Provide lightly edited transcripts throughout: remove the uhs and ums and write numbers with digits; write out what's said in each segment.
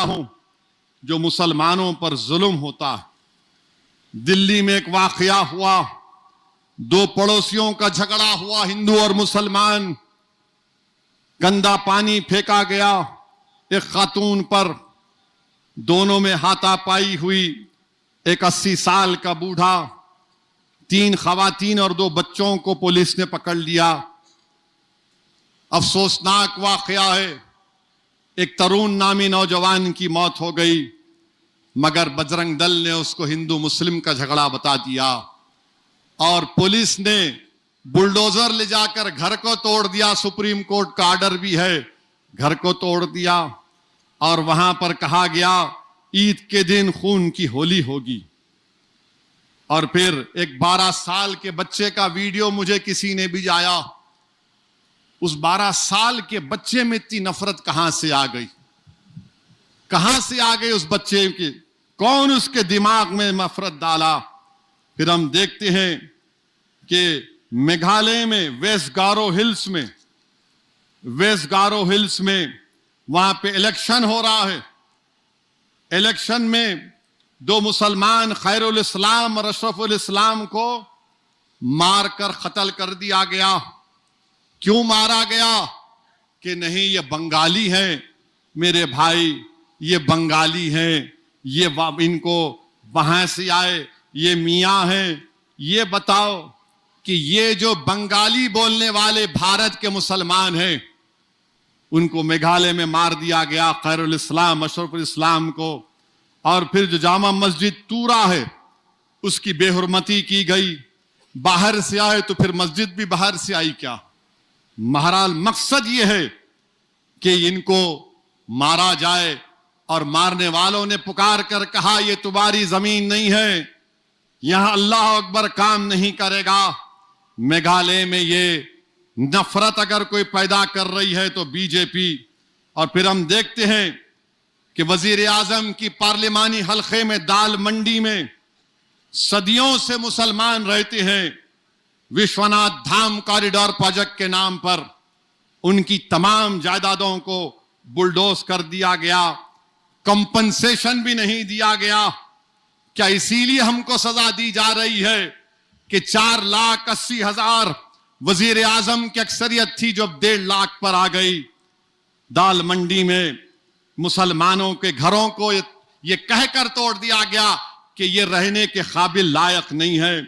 ہوں جو مسلمانوں پر ظلم ہوتا ہے۔ دلی میں ایک واقعہ ہوا، دو پڑوسیوں کا جھگڑا ہوا، ہندو اور مسلمان، گندا پانی پھینکا گیا ایک خاتون پر، دونوں میں ہاتھا پائی ہوئی، ایک 80 سال کا بوڑھا، 3 خواتین اور 2 بچوں کو پولیس نے پکڑ لیا۔ افسوسناک واقعہ ہے، ایک ترون نامی نوجوان کی موت ہو گئی، مگر بجرنگ دل نے اس کو ہندو مسلم کا جھگڑا بتا دیا اور پولیس نے بلڈوزر لے جا کر گھر کو توڑ دیا۔ سپریم کورٹ کا آرڈر بھی ہے، گھر کو توڑ دیا اور وہاں پر کہا گیا عید کے دن خون کی ہولی ہوگی۔ اور پھر ایک 12 سال کے بچے کا ویڈیو مجھے کسی نے بھیجایا۔ اس 12 سال کے بچے میں اتنی نفرت کہاں سے آ گئی؟ کہاں سے آ گئی اس بچے کی؟ کون اس کے دماغ میں نفرت ڈالا؟ پھر ہم دیکھتے ہیں کہ میگھالیہ میں ویسٹ گارو ہلز میں وہاں پہ الیکشن ہو رہا ہے۔ الیکشن میں 2 مسلمان خیر الاسلام اور اشرف الاسلام کو مار کر قتل کر دیا گیا۔ کیوں مارا گیا؟ کہ نہیں یہ بنگالی ہیں میرے بھائی، یہ بنگالی ہیں، یہ ان کو وہاں سے آئے، یہ میاں ہیں۔ یہ بتاؤ کہ یہ جو بنگالی بولنے والے بھارت کے مسلمان ہیں ان کو میگھالیہ میں مار دیا گیا، خیر الاسلام اشرف الاسلام کو۔ اور پھر جو جامع مسجد تورا ہے اس کی بے حرمتی کی گئی۔ باہر سے آئے تو پھر مسجد بھی باہر سے آئی کیا؟ بہرحال مقصد یہ ہے کہ ان کو مارا جائے، اور مارنے والوں نے پکار کر کہا یہ تمہاری زمین نہیں ہے، یہاں اللہ اکبر کام نہیں کرے گا۔ میگھالیہ میں یہ نفرت اگر کوئی پیدا کر رہی ہے تو بی جے پی۔ اور پھر ہم دیکھتے ہیں کہ وزیر اعظم کی پارلیمانی حلقے میں دال منڈی میں صدیوں سے مسلمان رہتے ہیں، وشوناتھ دھام کوریڈور پروجیکٹ کے نام پر ان کی تمام جائیدادوں کو بلڈوز کر دیا گیا، کمپنسیشن بھی نہیں دیا گیا۔ کیا اسی لیے ہم کو سزا دی جا رہی ہے کہ 4,80,000 وزیر اعظم کی اکثریت تھی جو اب 1.5 لاکھ پر آ گئی؟ دال منڈی میں مسلمانوں کے گھروں کو یہ کہہ کر توڑ دیا گیا کہ یہ رہنے کے قابل لائق نہیں ہے۔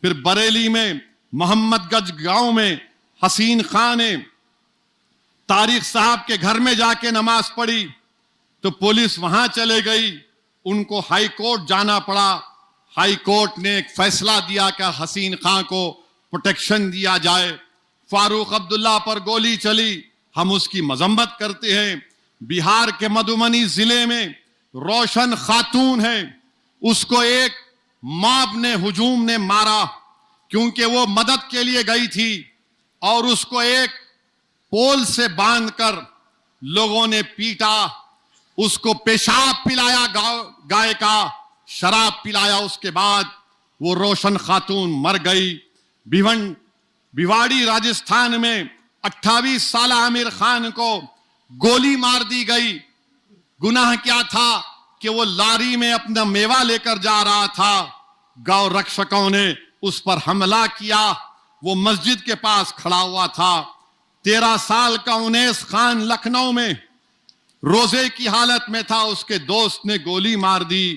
پھر بریلی میں محمد گنج گاؤں میں حسین خان نے طارق صاحب کے گھر میں جا کے نماز پڑھی تو پولیس وہاں چلے گئی، ان کو ہائی کورٹ جانا پڑا۔ ہائی کورٹ نے ایک فیصلہ دیا کہ حسین خان کو پروٹیکشن دیا جائے۔ فاروق عبداللہ پر گولی چلی، ہم اس کی مذمت کرتے ہیں۔ بہار کے مدھوبنی ضلع میں روشن خاتون ہے، اس کو ایک ماب نے ہجوم نے مارا کیونکہ وہ مدد کے لیے گئی تھی، اور اس کو ایک پول سے باندھ کر لوگوں نے پیٹا، اس کو پیشاب پلایا گائے کا، شراب پلایا، اس کے بعد وہ روشن خاتون مر گئی۔ بھیواڑی راجستھان میں 28 سالہ عامر خان کو گولی مار دی گئی۔ گناہ کیا تھا کہ وہ لاری میں اپنا میوہ لے کر جا رہا تھا، گاؤں رکشکوں نے اس پر حملہ کیا، وہ مسجد کے پاس کھڑا ہوا تھا۔ 13 سال کا انیس خان لکھنؤ میں روزے کی حالت میں تھا، اس کے دوست نے گولی مار دی۔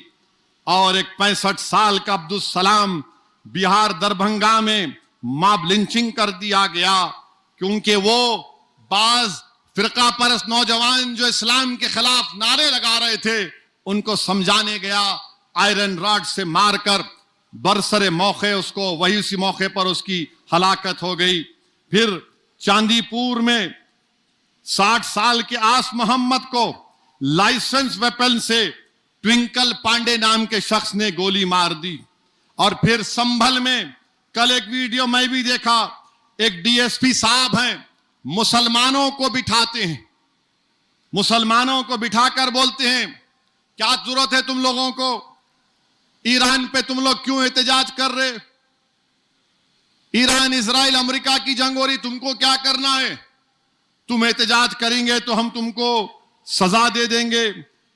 اور ایک 65 سال کا عبدالسلام بہار دربھنگا میں ماب لنچنگ کر دیا گیا کیونکہ وہ بعض فرقہ پرست نوجوان جو اسلام کے خلاف نعرے لگا رہے تھے ان کو سمجھانے گیا، آئرن راڈ سے مار کر برسر موقع اس کو وہی اسی موقع پر اس کی ہلاکت ہو گئی۔ پھر چاندی پور میں 60 سال کے آس محمد کو لائسنس ویپن سے ٹوئنکل پانڈے نام کے شخص نے گولی مار دی۔ اور پھر سنبھل میں کل ایک ویڈیو میں بھی دیکھا، ایک ڈی ایس پی صاحب ہیں، مسلمانوں کو بٹھاتے ہیں، مسلمانوں کو بٹھا کر بولتے ہیں کیا ضرورت ہے تم لوگوں کو، ایران پہ تم لوگ کیوں احتجاج کر رہے؟ ایران اسرائیل امریکہ کی جنگ ہو رہی، تم کو کیا کرنا ہے؟ تم احتجاج کریں گے تو ہم تم کو سزا دے دیں گے۔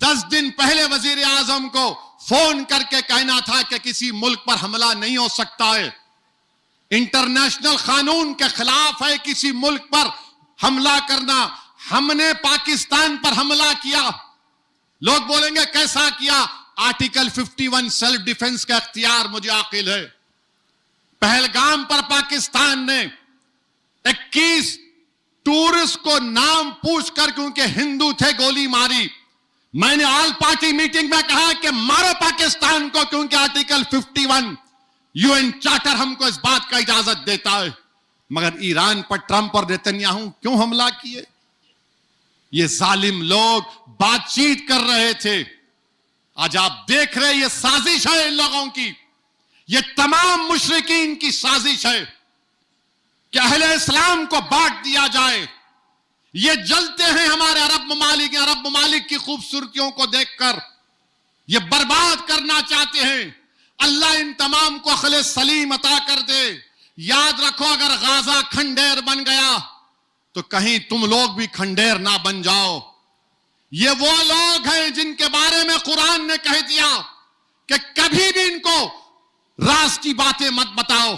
10 دن پہلے وزیر اعظم کو فون کر کے کہنا تھا کہ کسی ملک پر حملہ نہیں ہو سکتا ہے، انٹرنیشنل قانون کے خلاف ہے کسی ملک پر حملہ کرنا. ہم نے پاکستان پر حملہ کیا. لوگ بولیں گے کیسا کیا؟ آرٹیکل 51 سیلف ڈیفنس کا اختیار مجھے عاقل ہے. پہلگام پر پاکستان نے 21 ٹورسٹ کو نام پوچھ کر کیونکہ ہندو تھے گولی ماری. میں نے آل پارٹی میٹنگ میں کہا کہ مارو پاکستان کو، کیونکہ آرٹیکل 51 UN چارٹر ہم کو اس بات کا اجازت دیتا ہے. مگر ایران پر ٹرمپ اور نیتنیاہو کیوں حملہ کیے؟ یہ ظالم لوگ بات چیت کر رہے تھے. آج آپ دیکھ رہے یہ سازش ہے ان لوگوں کی، یہ تمام مشرکین کی سازش ہے کہ اہل اسلام کو بانٹ دیا جائے. یہ جلتے ہیں ہمارے عرب ممالک کی خوبصورتیوں کو دیکھ کر، یہ برباد کرنا چاہتے ہیں. اللہ ان تمام کو عقل سلیم عطا کر دے. یاد رکھو اگر غازہ کھنڈیر بن گیا تو کہیں تم لوگ بھی کھنڈیر نہ بن جاؤ. یہ وہ لوگ ہیں جن کے بارے میں قرآن نے کہہ دیا کہ کبھی بھی ان کو راز کی باتیں مت بتاؤ.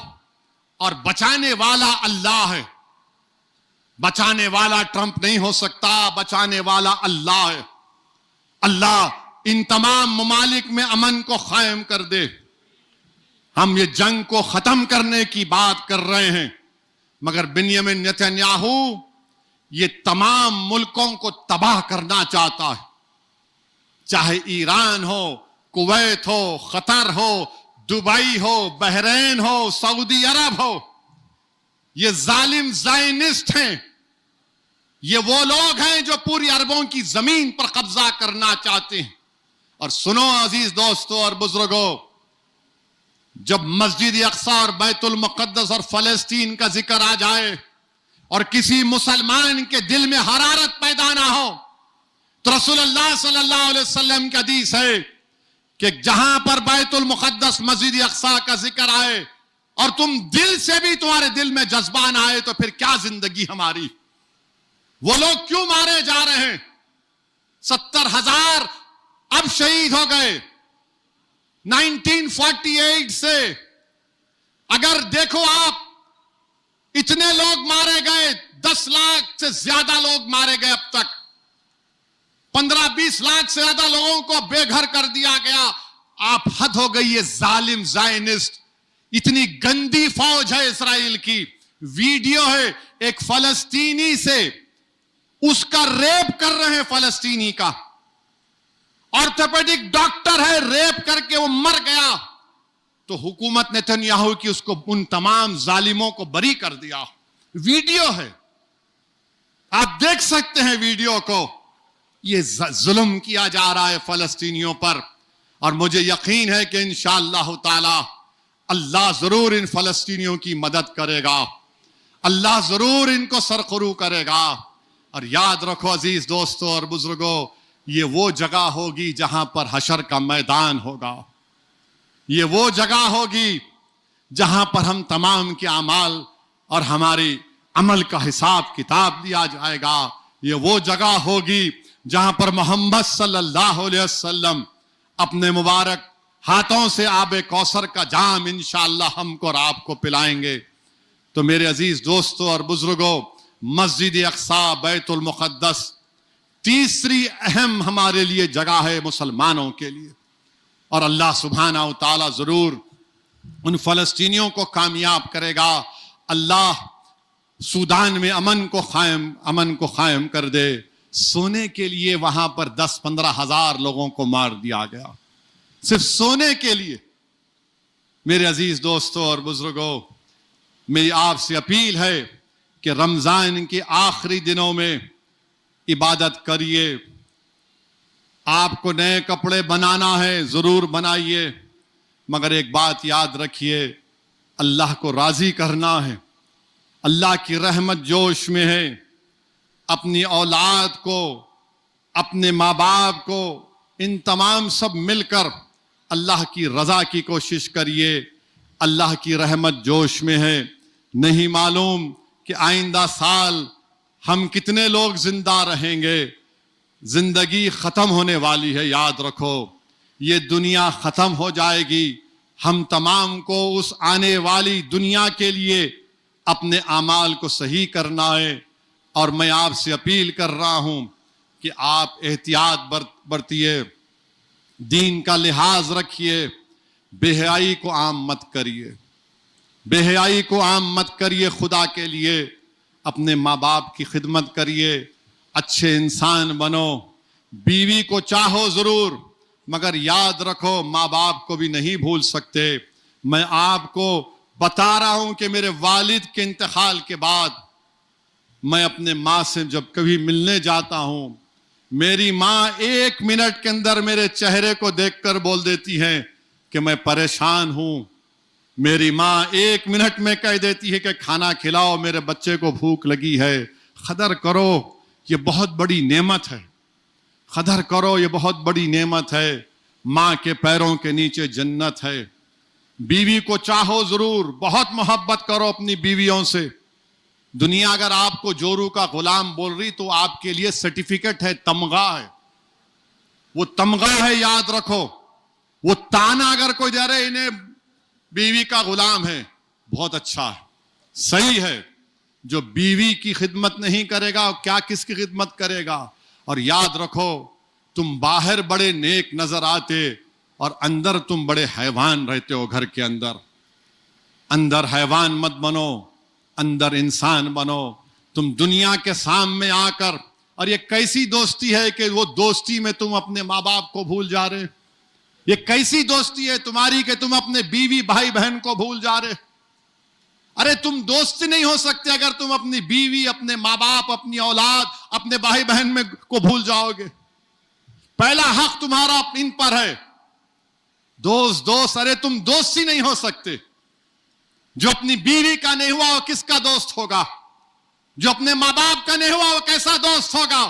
اور بچانے والا اللہ ہے. بچانے والا ٹرمپ نہیں ہو سکتا، بچانے والا اللہ ہے. اللہ ان تمام ممالک میں امن کو قائم کر دے. ہم یہ جنگ کو ختم کرنے کی بات کر رہے ہیں، مگر بنیامین نیتنیاہو یہ تمام ملکوں کو تباہ کرنا چاہتا ہے. چاہے ایران ہو، کویت ہو، قطر ہو، دبئی ہو، بحرین ہو، سعودی عرب ہو. یہ ظالم زائنسٹ ہیں. یہ وہ لوگ ہیں جو پوری عربوں کی زمین پر قبضہ کرنا چاہتے ہیں. اور سنو عزیز دوستو اور بزرگوں، جب مسجد اقصی اور بیت المقدس اور فلسطین کا ذکر آ جائے اور کسی مسلمان کے دل میں حرارت پیدا نہ ہو تو رسول اللہ صلی اللہ علیہ وسلم کی حدیث ہے کہ جہاں پر بیت المقدس مسجد اقصی کا ذکر آئے اور تم دل سے بھی تمہارے دل میں جذبہ نہ آئے تو پھر کیا زندگی ہماری؟ وہ لوگ کیوں مارے جا رہے ہیں؟ 70,000 اب شہید ہو گئے 1948 سے. اگر دیکھو آپ اتنے لوگ مارے گئے، 10 لاکھ سے زیادہ لوگ مارے گئے اب تک، 15-20 لاکھ سے زیادہ لوگوں کو بے گھر کر دیا گیا. آپ حد ہو گئی. یہ ظالم زائنسٹ اتنی گندی فوج ہے اسرائیل کی. ویڈیو ہے ایک فلسطینی سے، اس کا ریپ کر رہے ہیں فلسطینی کا. آرتھوپیڈک ڈاکٹر ہے، ریپ کر کے وہ مر گیا تو حکومت نیتنیاہو کی اس کو ان تمام ظالموں کو بری کر دیا. ویڈیو ہے، آپ دیکھ سکتے ہیں ویڈیو کو. یہ ظلم کیا جا رہا ہے فلسطینیوں پر. اور مجھے یقین ہے کہ انشاءاللہ تعالی اللہ ضرور ان فلسطینیوں کی مدد کرے گا. اللہ ضرور ان کو سرخرو کرے گا. اور یاد رکھو عزیز دوستو اور بزرگوں، یہ وہ جگہ ہوگی جہاں پر حشر کا میدان ہوگا. یہ وہ جگہ ہوگی جہاں پر ہم تمام کے اعمال اور ہماری عمل کا حساب کتاب لیا جائے گا. یہ وہ جگہ ہوگی جہاں پر محمد صلی اللہ علیہ وسلم اپنے مبارک ہاتھوں سے آب کوثر کا جام انشاءاللہ ہم کو اور آپ کو پلائیں گے. تو میرے عزیز دوستو اور بزرگوں، مسجد اقصی، بیت المقدس تیسری اہم ہمارے لیے جگہ ہے مسلمانوں کے لیے. اور اللہ سبحانہ و تعالی ضرور ان فلسطینیوں کو کامیاب کرے گا. اللہ سودان میں امن کو قائم کر دے. سونے کے لیے وہاں پر 10-15 ہزار لوگوں کو مار دیا گیا، صرف سونے کے لیے. میرے عزیز دوستو اور بزرگوں، میری آپ سے اپیل ہے کہ رمضان کے آخری دنوں میں عبادت کریے. آپ کو نئے کپڑے بنانا ہے ضرور بنائیے، مگر ایک بات یاد رکھیے، اللہ کو راضی کرنا ہے. اللہ کی رحمت جوش میں ہے. اپنی اولاد کو، اپنے ماں باپ کو، ان تمام سب مل کر اللہ کی رضا کی کوشش کریے. اللہ کی رحمت جوش میں ہے. نہیں معلوم کہ آئندہ سال ہم کتنے لوگ زندہ رہیں گے. زندگی ختم ہونے والی ہے، یاد رکھو یہ دنیا ختم ہو جائے گی. ہم تمام کو اس آنے والی دنیا کے لیے اپنے اعمال کو صحیح کرنا ہے. اور میں آپ سے اپیل کر رہا ہوں کہ آپ احتیاط برتیے، دین کا لحاظ رکھیے، بے حیائی کو عام مت کریے، بے حیائی کو عام مت کریے. خدا کے لیے اپنے ماں باپ کی خدمت کریے، اچھے انسان بنو. بیوی کو چاہو ضرور، مگر یاد رکھو ماں باپ کو بھی نہیں بھول سکتے. میں آپ کو بتا رہا ہوں کہ میرے والد کے انتقال کے بعد میں اپنے ماں سے جب کبھی ملنے جاتا ہوں، میری ماں 1 منٹ کے اندر میرے چہرے کو دیکھ کر بول دیتی ہے کہ میں پریشان ہوں. میری ماں 1 منٹ میں کہہ دیتی ہے کہ کھانا کھلاؤ، میرے بچے کو بھوک لگی ہے. قدر کرو، یہ بہت بڑی نعمت ہے. قدر کرو، یہ بہت بڑی نعمت ہے. ماں کے پیروں کے نیچے جنت ہے. بیوی کو چاہو ضرور، بہت محبت کرو اپنی بیویوں سے. دنیا اگر آپ کو جورو کا غلام بول رہی تو آپ کے لیے سرٹیفکیٹ ہے، تمغہ ہے. وہ تمغہ ہے، یاد رکھو. وہ تانا اگر کوئی دے رہے انہیں بیوی کا غلام ہے، بہت اچھا ہے، صحیح ہے. جو بیوی کی خدمت نہیں کرے گا کیا کس کی خدمت کرے گا؟ اور یاد رکھو تم باہر بڑے نیک نظر آتے اور اندر تم بڑے حیوان رہتے ہو. گھر کے اندر حیوان مت بنو، اندر انسان بنو. تم دنیا کے سامنے آ کر، اور یہ کیسی دوستی ہے کہ وہ دوستی میں تم اپنے ماں باپ کو بھول جا رہے؟ یہ کیسی دوستی ہے تمہاری کہ تم اپنے بیوی بھائی بہن کو بھول جا رہے؟ ارے تم دوست نہیں ہو سکتے اگر تم اپنی بیوی، اپنے ماں باپ، اپنی اولاد، اپنے بھائی بہن میں کو بھول جاؤ گے. پہلا حق تمہارا ان پر ہے. دوست، ارے تم دوست ہی نہیں ہو سکتے. جو اپنی بیوی کا نہیں ہوا وہ کس کا دوست ہوگا؟ جو اپنے ماں باپ کا نہیں ہوا وہ کیسا دوست ہوگا؟